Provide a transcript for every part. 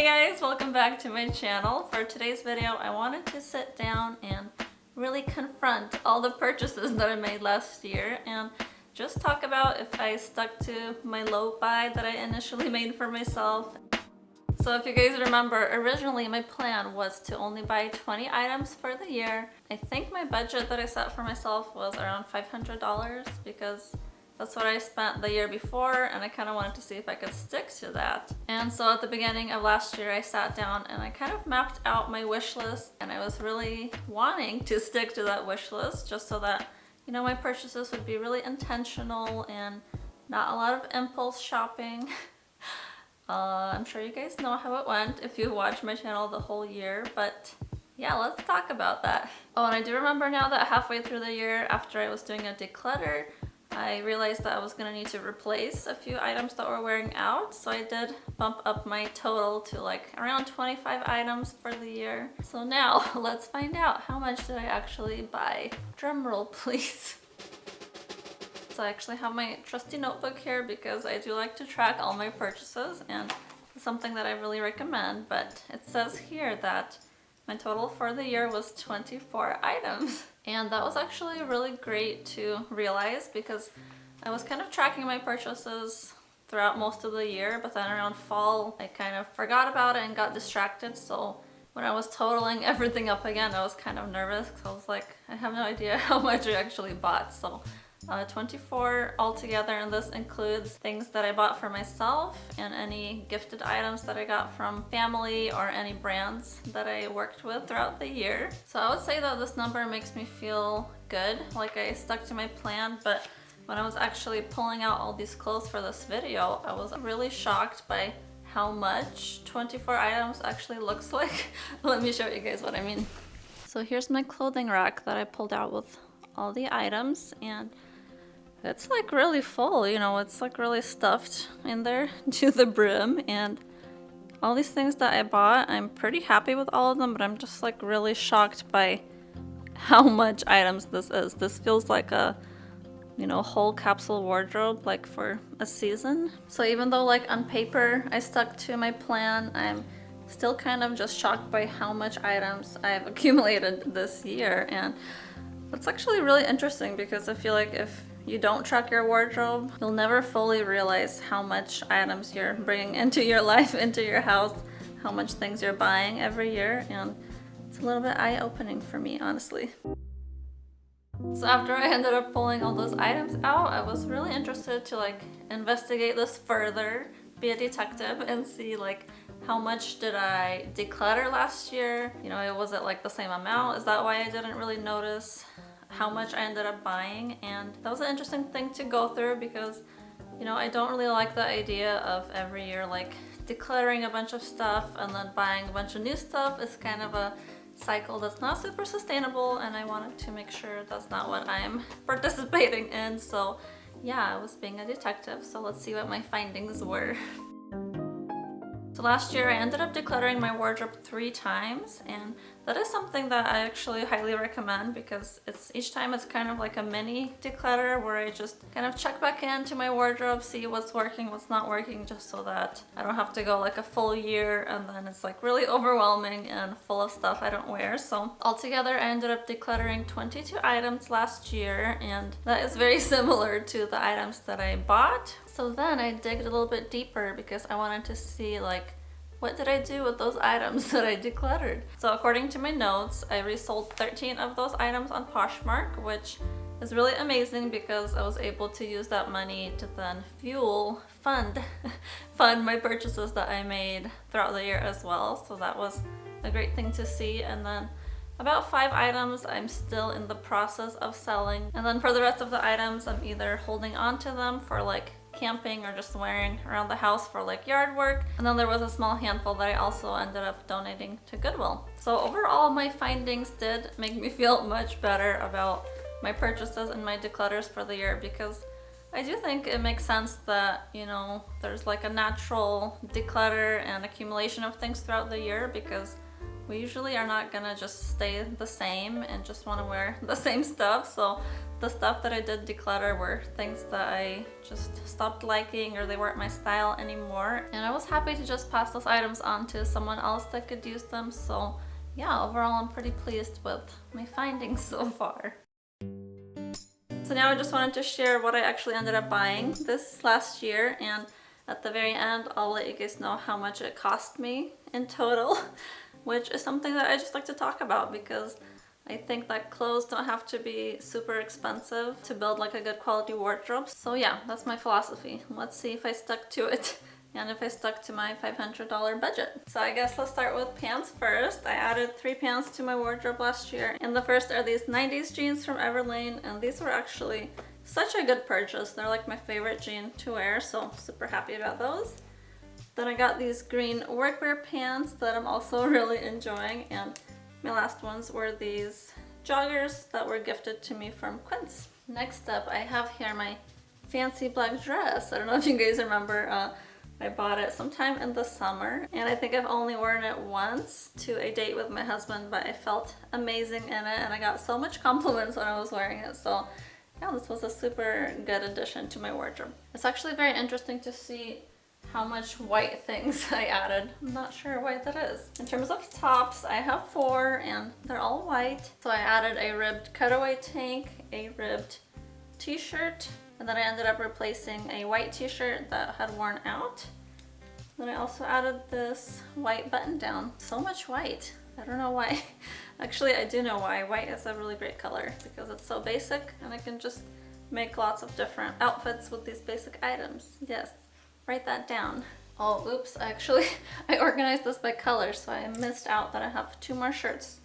guys, welcome back to my channel. For today's video, I wanted to sit down and really confront all the purchases that I made last year and just talk about if I stuck to my low buy that I initially made for myself. So if you guys remember, originally my plan was to only buy 20 items for the year. I think my budget that I set for myself was around $500 because that's what I spent the year before, and I kind of wanted to see if I could stick to that. And so at the beginning of last year, I sat down and I kind of mapped out my wish list, and I was really wanting to stick to that wish list just so that, you know, my purchases would be really intentional and not a lot of impulse shopping. I'm sure you guys know how it went if you watched my channel the whole year, but yeah, let's talk about that. Oh, and I do remember now that halfway through the year, after I was doing a declutter, I realized that I was going to need to replace a few items that were wearing out, so I did bump up my total to like around 25 items for the year. So now let's find out how much did I actually buy. Drum roll please. So I actually have my trusty notebook here because I do like to track all my purchases, and it's something that I really recommend, but it says here that my total for the year was 24 items. And that was actually really great to realize because I was kind of tracking my purchases throughout most of the year, but then around fall I kind of forgot about it and got distracted. So when I was totaling everything up again, I was kind of nervous because I was like, I have no idea how much I actually bought. So 24 altogether, and this includes things that I bought for myself and any gifted items that I got from family or any brands that I worked with throughout the year. So I would say that this number makes me feel good, like I stuck to my plan, but when I was actually pulling out all these clothes for this video, I was really shocked by how much 24 items actually looks like. Let me show you guys what I mean. So here's my clothing rack that I pulled out with all the items, and it's like really full, you know, it's like really stuffed in there to the brim. And all these things that I bought, I'm pretty happy with all of them, but I'm just like really shocked by how much items this is. This feels like a, you know, whole capsule wardrobe, like for a season. So even though like on paper I stuck to my plan, I'm still kind of just shocked by how much items I've accumulated this year. And that's actually really interesting because I feel like if you don't track your wardrobe, you'll never fully realize how much items you're bringing into your life, into your house, how much things you're buying every year, and it's a little bit eye-opening for me, honestly. So after I ended up pulling all those items out, I was really interested to like investigate this further, be a detective, and see like how much did I declutter last year? You know, was it like the same amount? Is that why I didn't really notice how much I ended up buying? And that was an interesting thing to go through because, you know, I don't really like the idea of every year like decluttering a bunch of stuff and then buying a bunch of new stuff. It's kind of a cycle that's not super sustainable, and I wanted to make sure that's not what I'm participating in. So yeah, I was being a detective, so let's see what my findings were. So last year I ended up decluttering my wardrobe 3 times, and that is something that I actually highly recommend because each time it's kind of like a mini declutter where I just kind of check back into my wardrobe, see what's working, what's not working, just so that I don't have to go like a full year and then it's like really overwhelming and full of stuff I don't wear. So altogether I ended up decluttering 22 items last year, and that is very similar to the items that I bought. So then I digged a little bit deeper because I wanted to see like, what did I do with those items that I decluttered? So according to my notes, I resold 13 of those items on Poshmark, which is really amazing because I was able to use that money to then fund my purchases that I made throughout the year as well. So that was a great thing to see. And then about 5 items I'm still in the process of selling. And then for the rest of the items, I'm either holding on to them for like camping or just wearing around the house for like yard work. And then there was a small handful that I also ended up donating to Goodwill. So overall, my findings did make me feel much better about my purchases and my declutters for the year, because I do think it makes sense that, you know, there's like a natural declutter and accumulation of things throughout the year because we usually are not gonna just stay the same and just want to wear the same stuff. So the stuff that I did declutter were things that I just stopped liking, or they weren't my style anymore. And I was happy to just pass those items on to someone else that could use them. So yeah, overall I'm pretty pleased with my findings so far. So now I just wanted to share what I actually ended up buying this last year, and at the very end I'll let you guys know how much it cost me in total, which is something that I just like to talk about because I think that clothes don't have to be super expensive to build like a good quality wardrobe. So yeah, that's my philosophy. Let's see if I stuck to it and if I stuck to my $500 budget. So I guess let's start with pants first. I added 3 pants to my wardrobe last year, and the first are these 90s jeans from Everlane, and these were actually such a good purchase. They're like my favorite jean to wear, so super happy about those. Then I got these green workwear pants that I'm also really enjoying, and my last ones were these joggers that were gifted to me from Quince. Next up, I have here my fancy black dress. I don't know if you guys remember, I bought it sometime in the summer, and I think I've only worn it once to a date with my husband, but I felt amazing in it and I got so much compliments when I was wearing it. So yeah, this was a super good addition to my wardrobe. It's actually very interesting to see how much white things I added. I'm not sure why that is. In terms of tops, I have 4 and they're all white. So I added a ribbed cutaway tank, a ribbed t-shirt, and then I ended up replacing a white t-shirt that had worn out. Then I also added this white button down. So much white. I don't know why. Actually, I do know why. White is a really great color because it's so basic and I can just make lots of different outfits with these basic items. Yes, write that down. Oh, oops, actually, I organized this by color, so I missed out that I have 2 more shirts.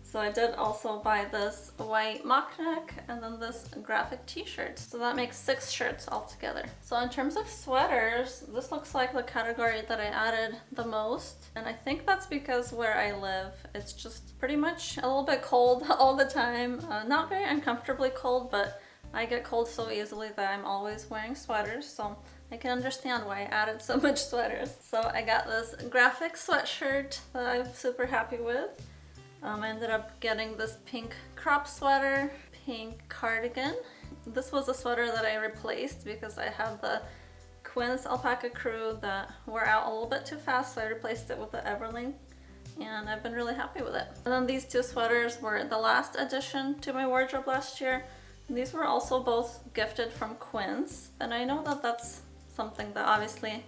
So I did also buy this white mock neck and then this graphic t-shirt. So that makes 6 shirts altogether. So in terms of sweaters, this looks like the category that I added the most. And I think that's because where I live, it's just pretty much a little bit cold all the time. Not very uncomfortably cold, but I get cold so easily that I'm always wearing sweaters. So I can understand why I added so much sweaters. So I got this graphic sweatshirt that I'm super happy with. I ended up getting this pink crop sweater, pink cardigan. This was a sweater that I replaced because I had the Quince alpaca crew that wore out a little bit too fast, so I replaced it with the Everlane, and I've been really happy with it. And then these 2 sweaters were the last addition to my wardrobe last year. These were also both gifted from Quince, and I know that that's something that obviously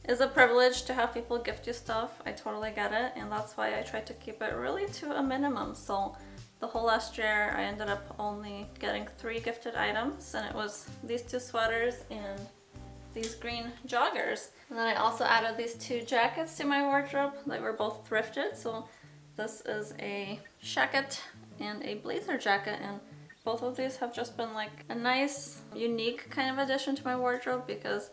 is a privilege to have people gift you stuff. I totally get it, and that's why I try to keep it really to a minimum. So the whole last year I ended up only getting 3 gifted items, and it was these 2 sweaters and these green joggers. And then I also added these 2 jackets to my wardrobe. They were both thrifted. So this is a shacket and a blazer jacket, and both of these have just been like a nice, unique kind of addition to my wardrobe because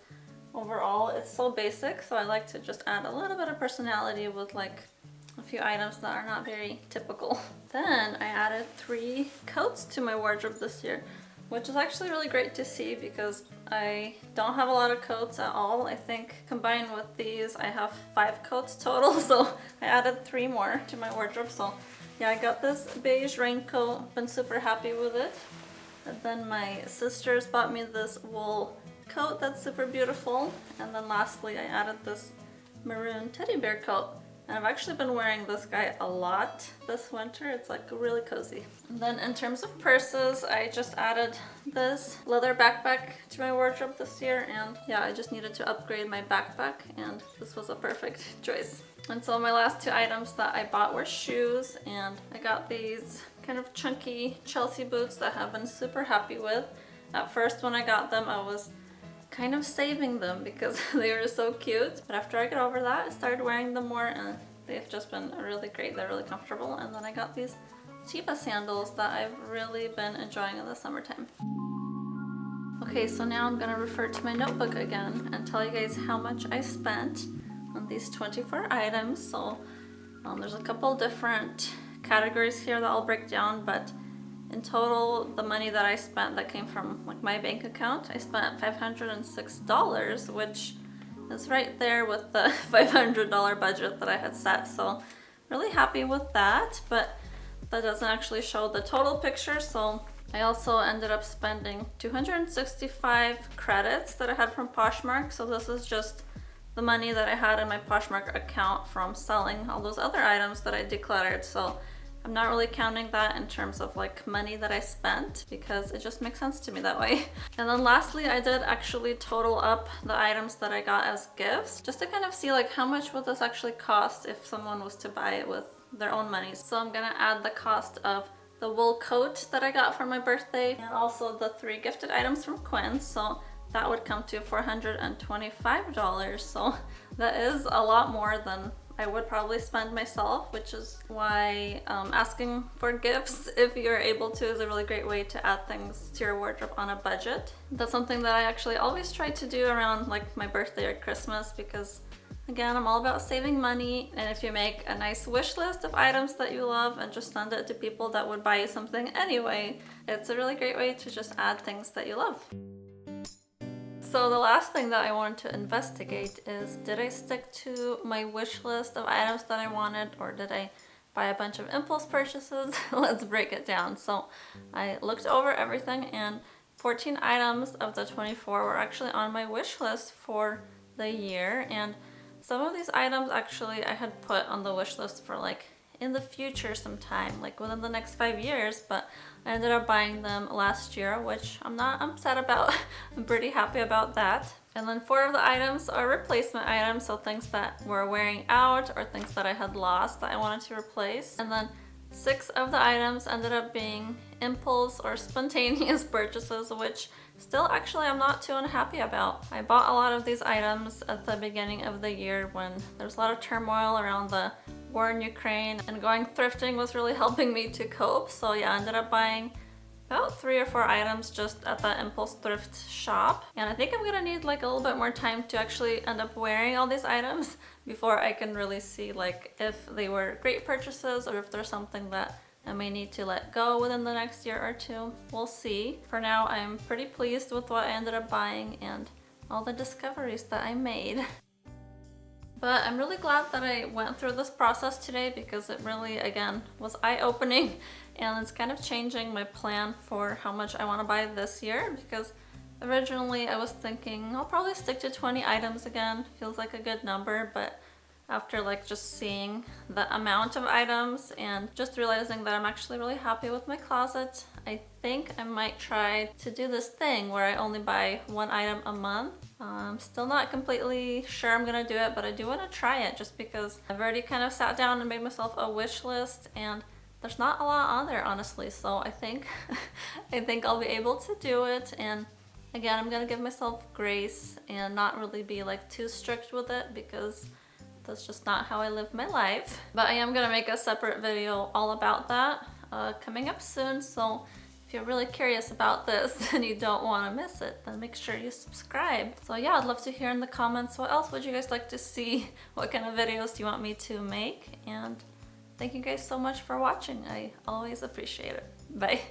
overall it's so basic, so I like to just add a little bit of personality with like a few items that are not very typical. Then I added 3 coats to my wardrobe this year, which is actually really great to see because I don't have a lot of coats at all. I think combined with these I have 5 coats total, so I added 3 more to my wardrobe. So yeah, I got this beige raincoat, been super happy with it. And then my sisters bought me this wool coat that's super beautiful, and then lastly I added this maroon teddy bear coat, and I've actually been wearing this guy a lot this winter. It's like really cozy. And then in terms of purses, I just added this leather backpack to my wardrobe this year, and yeah, I just needed to upgrade my backpack and this was a perfect choice. And so my last 2 items that I bought were shoes, and I got these kind of chunky Chelsea boots that I've been super happy with. At first when I got them I was kind of saving them because they were so cute, but after I got over that I started wearing them more and they've just been really great. They're really comfortable. And then I got these Chiba sandals that I've really been enjoying in the summertime. Okay, so now I'm gonna refer to my notebook again and tell you guys how much I spent on these 24 items. So there's a couple different categories here that I'll break down, but in total, the money that I spent that came from like my bank account, I spent $506, which is right there with the $500 budget that I had set. So really happy with that, but that doesn't actually show the total picture. So I also ended up spending 265 credits that I had from Poshmark. So this is just the money that I had in my Poshmark account from selling all those other items that I decluttered. So I'm not really counting that in terms of like money that I spent, because it just makes sense to me that way. And then lastly, I did actually total up the items that I got as gifts, just to kind of see like how much would this actually cost if someone was to buy it with their own money. So I'm gonna add the cost of the wool coat that I got for my birthday and also the 3 gifted items from Quinn. So that would come to $425. So that is a lot more than I would probably spend myself, which is why asking for gifts, if you're able to, is a really great way to add things to your wardrobe on a budget. That's something that I actually always try to do around like my birthday or Christmas, because again, I'm all about saving money. And if you make a nice wish list of items that you love and just send it to people that would buy you something anyway, it's a really great way to just add things that you love. So the last thing that I wanted to investigate is, did I stick to my wish list of items that I wanted, or did I buy a bunch of impulse purchases? Let's break it down. So I looked over everything, and 14 items of the 24 were actually on my wish list for the year. And some of these items actually I had put on the wish list for like in the future sometime, like within the next 5 years, but I ended up buying them last year, which I'm not upset about. I'm pretty happy about that. And then 4 of the items are replacement items, so things that were wearing out or things that I had lost that I wanted to replace. And then 6 of the items ended up being impulse or spontaneous purchases, which still actually I'm not too unhappy about. I bought a lot of these items at the beginning of the year when there was a lot of turmoil around the war in Ukraine, and going thrifting was really helping me to cope. So yeah, I ended up buying about 3 or 4 items just at that impulse thrift shop. And I think I'm gonna need like a little bit more time to actually end up wearing all these items before I can really see like if they were great purchases or if there's something that I may need to let go within the next year or 2. We'll see. For now, I'm pretty pleased with what I ended up buying and all the discoveries that I made. But I'm really glad that I went through this process today, because it really, again, was eye-opening, and it's kind of changing my plan for how much I want to buy this year, because originally I was thinking I'll probably stick to 20 items again. Feels like a good number, but after like just seeing the amount of items and just realizing that I'm actually really happy with my closet, I think I might try to do this thing where I only buy 1 item a month. I'm still not completely sure I'm gonna do it, but I do want to try it just because I've already kind of sat down and made myself a wish list, and there's not a lot on there, honestly. So I think I'll be able to do it. And again, I'm gonna give myself grace and not really be like too strict with it, because that's just not how I live my life. But I am gonna make a separate video all about that coming up soon. So if you're really curious about this and you don't want to miss it, then make sure you subscribe. So yeah, I'd love to hear in the comments, what else would you guys like to see? What kind of videos do you want me to make? And thank you guys so much for watching. I always appreciate it. Bye.